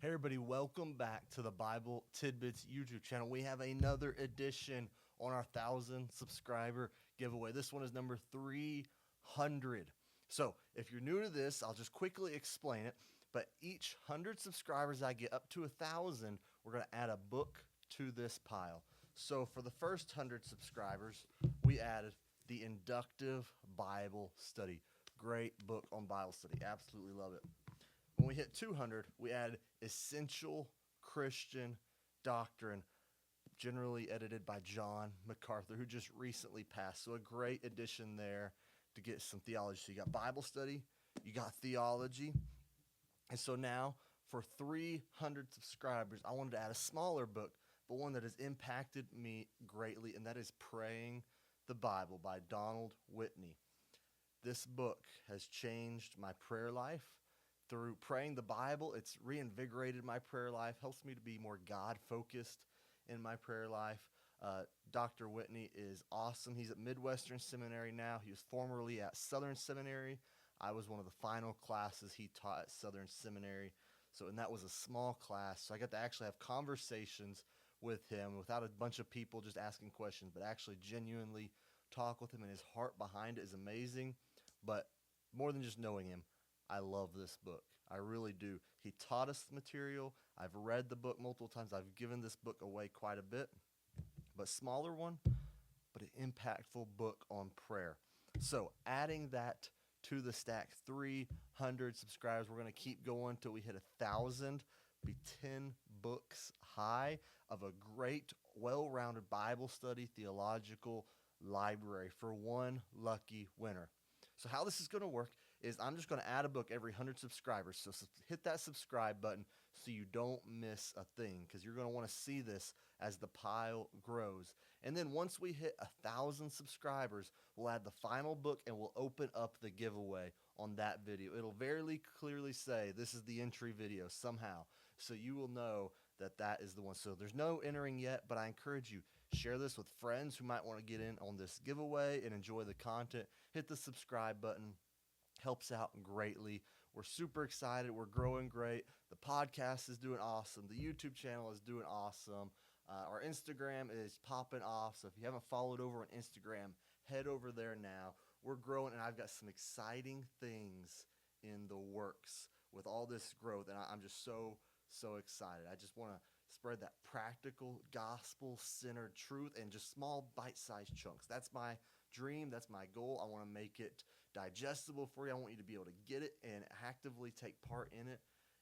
Hey everybody, welcome back to the Bible Tidbits YouTube channel. We have another edition on our 1,000 subscriber giveaway. This one is number 300. So if you're new to this, I'll just quickly explain it. But each 100 subscribers I get up to 1,000, we're going to add a book to this pile. So for the first 100 subscribers, we added the Inductive Bible Study. Great book on Bible study. Absolutely love it. When we hit 200, we add Essential Christian Doctrine, generally edited by John MacArthur, who just recently passed. So a great addition there to get some theology. So you got Bible study, you got theology. And so now for 300 subscribers, I wanted to add a smaller book, but one that has impacted me greatly, and that is Praying the Bible by Donald Whitney. This book has changed my prayer life. Through praying the Bible, it's reinvigorated my prayer life, helps me to be more God-focused in my prayer life. Dr. Whitney is awesome. He's at Midwestern Seminary now. He was formerly at Southern Seminary. I was one of the final classes he taught at Southern Seminary. And that was a small class. So I got to actually have conversations with him without a bunch of people just asking questions, but actually genuinely talk with him, and his heart behind it is amazing. But more than just knowing him, I love this book. I really do. He taught us the material. I've read the book multiple times. I've given this book away quite a bit, but smaller one, but an impactful book on prayer. So adding that to the stack, 300 subscribers. We're going to keep going till we hit 1,000. Be 10 books high of a great, well-rounded Bible study, theological library for one lucky winner. So how this is going to work is I'm just going to add a book every 100 subscribers. So hit that subscribe button so you don't miss a thing, because you're going to want to see this as the pile grows. And then once we hit 1,000 subscribers, we'll add the final book and we'll open up the giveaway on that video. It'll very clearly say this is the entry video somehow, so you will know that that is the one. So there's no entering yet, but I encourage you, share this with friends who might want to get in on this giveaway and enjoy the content. Hit the subscribe button. Helps out greatly. We're super excited. We're growing great. The podcast is doing awesome. The YouTube channel is doing awesome. Our Instagram is popping off. So if you haven't followed over on Instagram, head over there now. We're growing, and I've got some exciting things in the works with all this growth, and I'm just so excited. I just want to spread that practical, gospel-centered truth in just small, bite-sized chunks. That's my dream. That's my goal. I want to make it digestible for you. I want you to be able to get it and actively take part in it.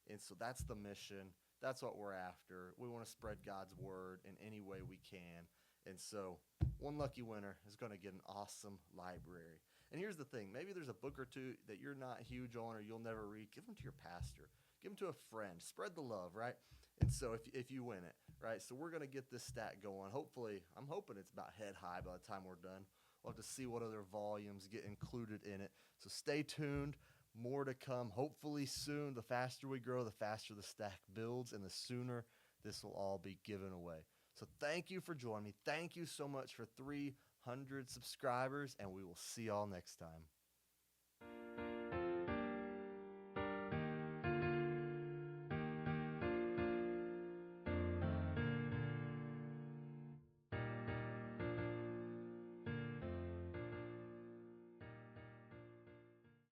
And so that's the mission. That's what we're after. We want to spread God's word in any way we can. And so one lucky winner is going to get an awesome library. And here's the thing. Maybe there's a book or two that you're not huge on or you'll never read. Give them to your pastor. Give them to a friend. Spread the love, right? And so if you win it, right? So we're going to get this stat going. Hopefully, I'm hoping it's about head high by the time we're done. We'll have to see what other volumes get included in it. So stay tuned. More to come. Hopefully soon. The faster we grow, the faster the stack builds, and the sooner this will all be given away. So thank you for joining me. Thank you so much for 300 subscribers, and we will see y'all next time.